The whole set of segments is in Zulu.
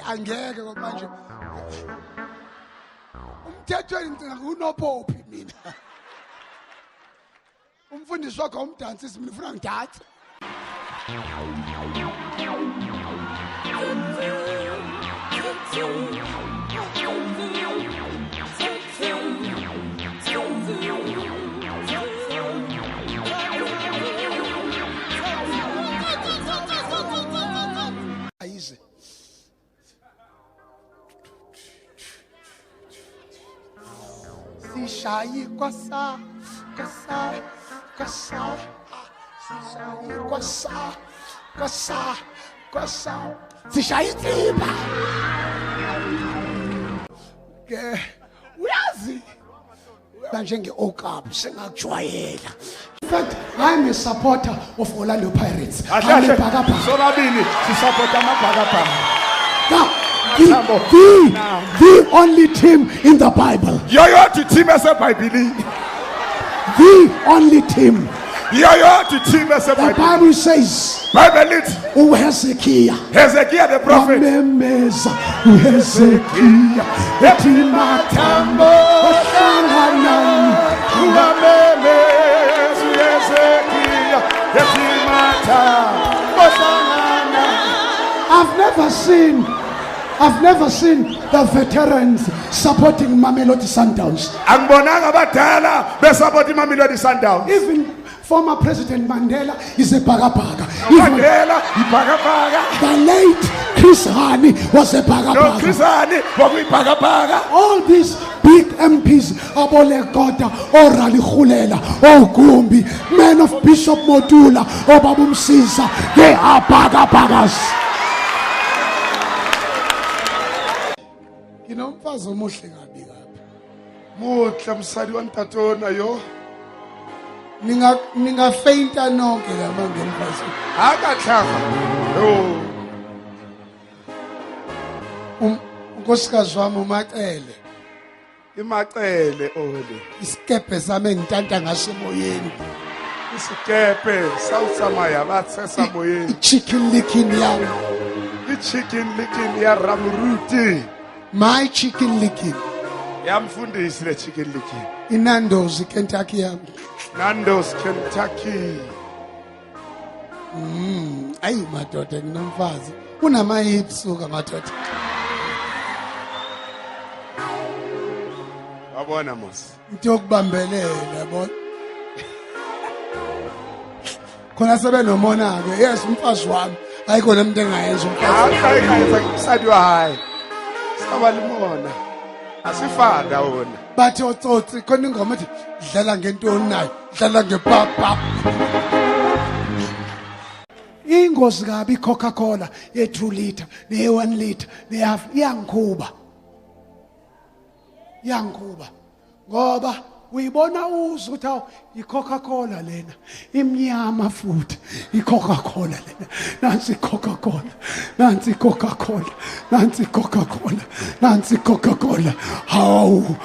angeke manje umthethweni ngicela unopophi mina umfundisi wakho umdansisi mina ufuna ngidathe Easy. Sishayi kwasa kwasa kwasa sishayi kwasa kwasa kwasa sishayi tiba ke uyazi manje ngeokap singakujwayela. In fact, I'm a supporter of Orlando Pirates. Sobabili sisupporta amabhakabhaka. Now, the only team in the Bible. Yoyo to team eseBhayibheli. The only team. Yoyo to team The eseBhayibheli. Bible says, Bible it. Hezekiah. Hezekiah the prophet. Wamemeza Hezekiah. Etimatambo osanganani. Wamemeza Hezekiah. Etimatambo osanganani. I've never seen the veterans supporting Mamelodi Sundowns. Angibonanga abadala besupport iMamelodi Sundowns. Even former President Mandela is a bhakabhaka. Mandela ibhakabhaka. The late Chris Hani was a No, bhakabhaka. Chris Hani kwakuyibhakabhaka. All these big MPs, Abolekota, Orali Khulela, Ogumbi, men of Bishop Modula, Obabum Sisa, they are bhakabhakas. You know, mfazi omuhle kabi kabi. Muhle msadi wantatona yo. Ninga fainta nonke lamanje mfazi. Akahlanga. Yo. Unkosikazi wami uMacele. Imacele ole. Isikepe sami engitanta ngaso emoyeni. Isikepe sawusamaya bathesa moyeni. Chicken licking yami. I-chicken licking ya Ramuruti. My chicken licking. Yamfundisi le chicken licking. Inando's Kentucky yami. Nando's Kentucky. Ayi madoda nginomfazi. Unama hips uka madoda. Wabona mos. Into yokubambelela yabona. Khona sebe nomona ke. Yes umfazi wami. Ayikho nemuntu engayenza umfazi. Hayi umsadi wa hayi. Sabalimona. Asifanda wona. Bathi otsotsi khona ingoma ethi dlala ngentoni nayo. Dlala ngepapa. Ingozi kabi Coca-Cola ye 2 liter, ne 1 liter, ne half iyangikhuba. Iyangikhuba. Ngoba uyibona uzwe ukuthi awu iCoca-Cola lena imnyama futhi iCoca-Cola lena nansi iCoca-Cola nansi iCoca-Cola nansi iCoca-Cola nansi iCoca-Cola hawu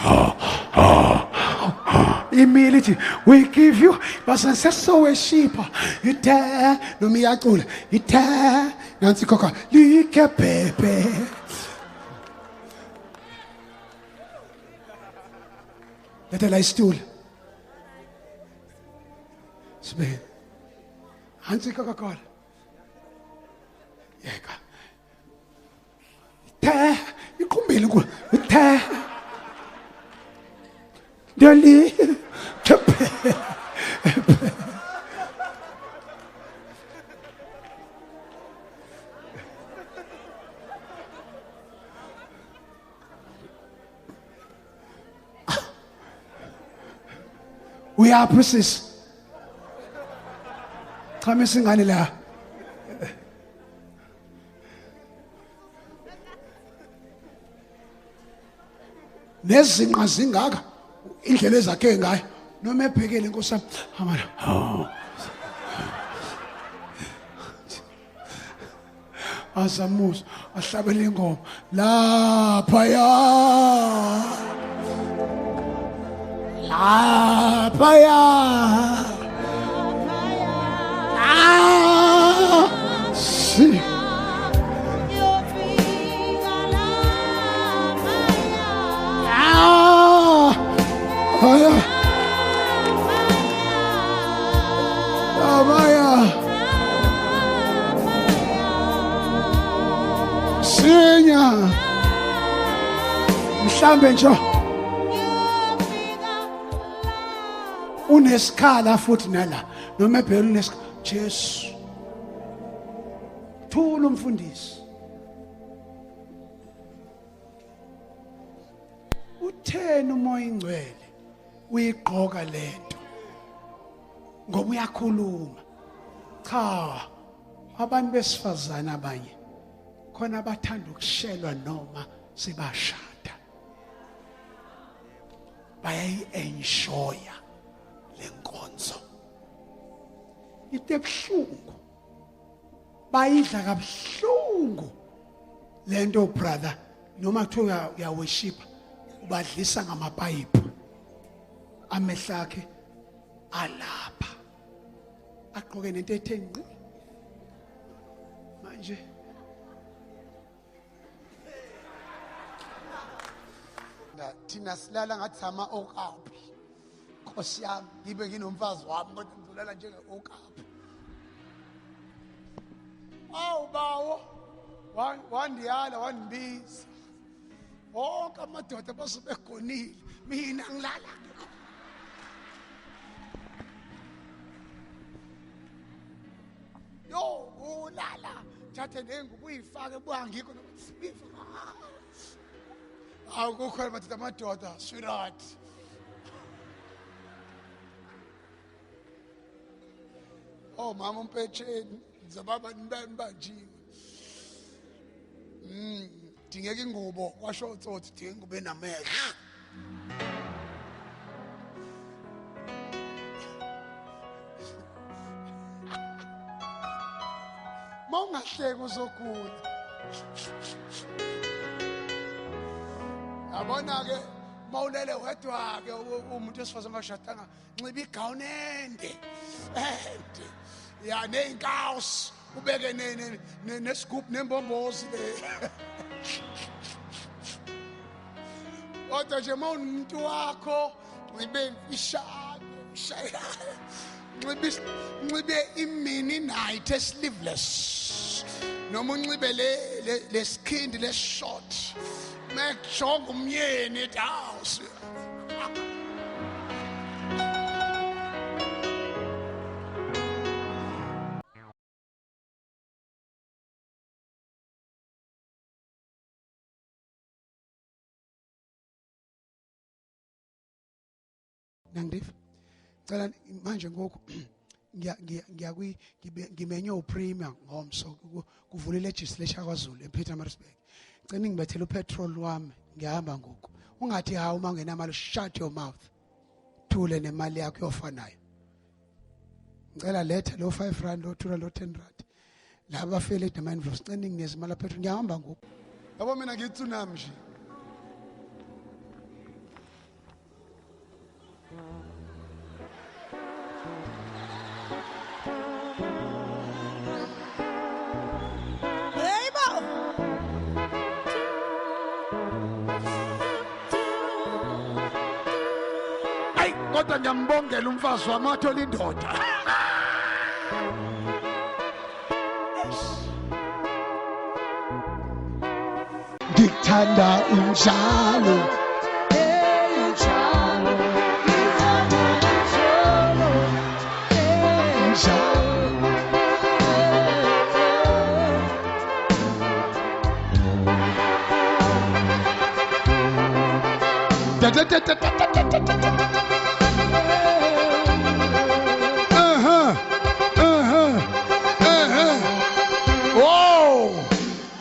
immediately we give you basenseso sheepa ithe noma iyacula ithe nansi iCoca like pepe. Let la stool. Sibeni. Hansi Coca-Cola. Yeka. Ta, ikumbile ku. Ta. Dali. Tepe. We are priests. Kami singani la. Nezinqa zingaka indlela ezakhe ngayo noma ebhekele inkosi yami amana. Asamusa ahlabele ingoma lapha ya. Lapaya. See. mhlambe nje unesikhala futhi nala noma ebhele unesikhala Jesu thula umfundisi uthena umoya ingcwele uyigqoka lento ngoba uyakhuluma cha abantu besifazana abanye khona abathanda ukushelwa noma sibashada bayayi-enjoya lenkonzo itebuhlungu bayidla kabuhlungu lento brother noma kuthiwa uyaworship ubadlisa ngamapayipi amehla akhe alapha aqoke nento ethe ngqi manje thina silala ngathi sama okapi Nkosi yami ngibe nginomfazi wami kodwa ngizolala njenge okapi bawo wandiyala wandibiza wonke amadoda basebegonile mina ngilala yo ulala thathe nengubo uyifake bangikho nokusibifa awukho madoda amadoda sweetheart mama umpetsheni zababa nibanjiwe dingeka ingubo kwasho utsotsi dinga ingubo enamehlo mawungahleki uzogula yabona ke mawulele wedwa ke umuntu wesifazane ongashadanga nxiba igawuni ende ya ney'nkawu ubeke nesigubhu nembombozi le kodwa nje uma umuntu wakho nxibe imfishane nxibe imini night sleeveless noma unxibe le skin le short mekujonga umyeni at house Nangidiva cela manje ngoku ngimenye upremier ngomso kuvula legislature kwaZulu ePietermaritzburg cela ngibethele upetrol wami ngihamba ngoku ungathi hawu uma ngenamali shut your mouth thule nemali yakho yofanayo ngicela lethe lo 5 rand lo 2 rand lo 10 rand laba fele edemand vlogs cela ngineze imali petrol ngihamba ngoku yabo mina ngitsunami nje kodwa ngiyambongela umfazi wami wathola indoda ngikuthanda unjalo unjalo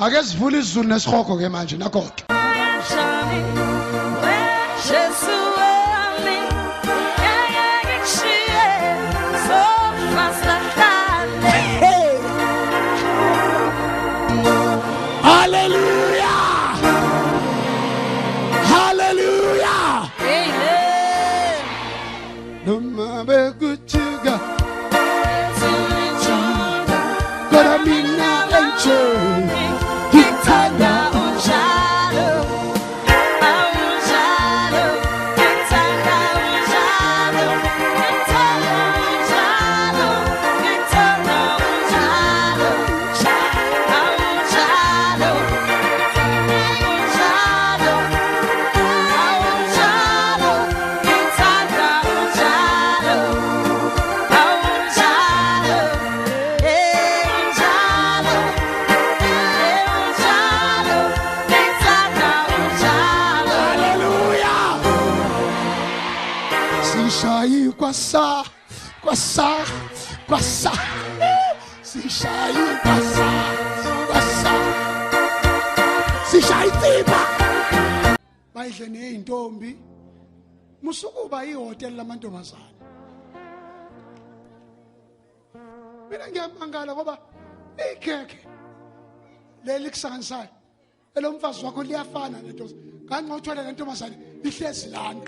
ake sivule isiZulu nesihoko ke manje nakodwa Hallelujah Hallelujah Amen Noma bekuthika Kodwa mina enjoy Ngithanda unjalo kwasa sishaya kwasa sishaya itsiba bayidle nezintombi musukuba ihotel lamantombazana mina ngiyamangala ngoba ikhekhe leli kusangisayo elomfazi wakho liyafana nentombi kanxa uthwele lentombazana ihlezi lana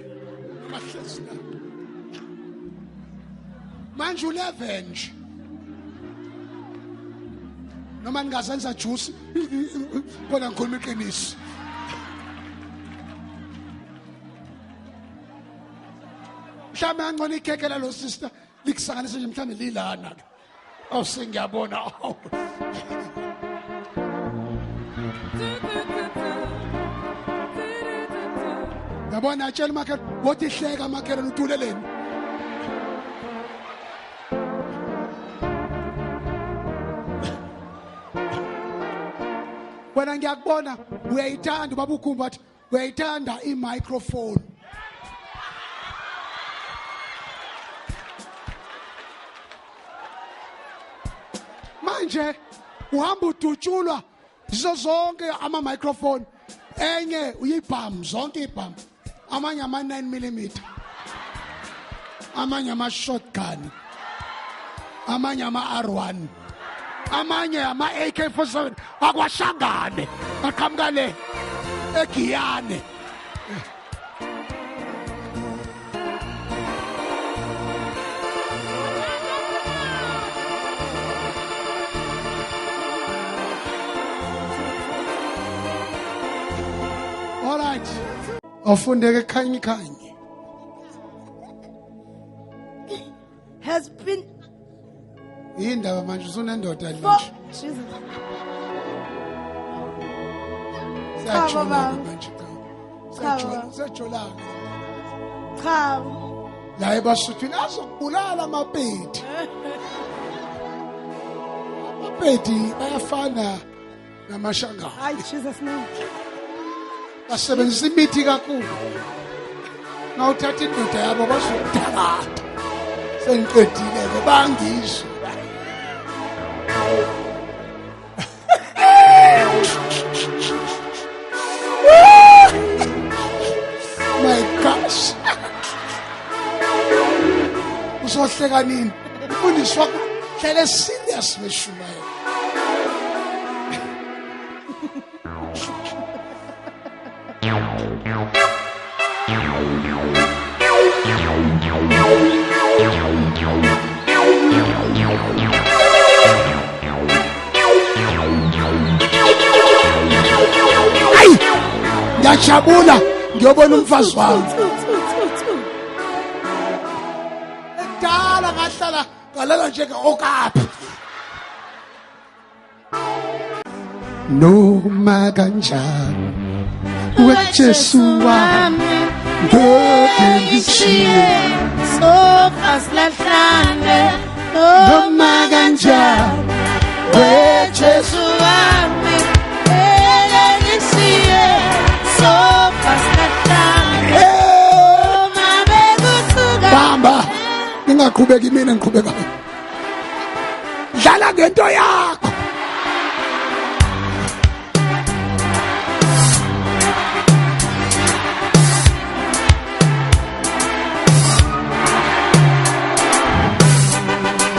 mahlezi lana manje ulevenge noma ningazenza juice kodwa ngikhuluma iqiniso mhlawumbe angcono ikhekhe lalo sister likusanganise nje mhlawumbe lilana ke awusengiyabona yabona atshela umakhe wothi hleka makhere uthuleleni wena ngiyakubona uyayithanda ubaba ukhumba athi uyayithanda i-microphone manje uhamba udutshulwa zizo zonke ama-microphone enye uyibhamu zonke ibhamu amanye ama-9 mm amanye ama-shotgun amanye ama-R1 amanye ama-AK-47 akwashangane aqhamuka le egiyane all right awufundeke khanye has been indaba manje usunendoda nje Jesus. Sajola manje sajola Cha. la ebasuthini azokubulala amapedi amapedi bayafana namashangana Ay Jesus name. basebenzisa imithi kakhulu nawuthatha indoda yabo bazokudakada sengiqedile ke bangizwe my gosh usohleka nini umfundisi wakho hlele serious beshumayela Ay ngiyajabula ngiyobona umfazi wami ekudala ngahlala ngalala njenge okaphi noma kanjani weJesu wami ngeke ngishiye Sofaslahlane noma kanjani weJesu wami elengisiye sofaslahlane mabe kuthuka bamba ngingaqhubeki mina ngiqhubekayo dlala ngento yakho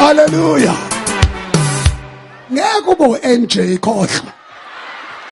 hallelujah ngeke ube NJ khohlwa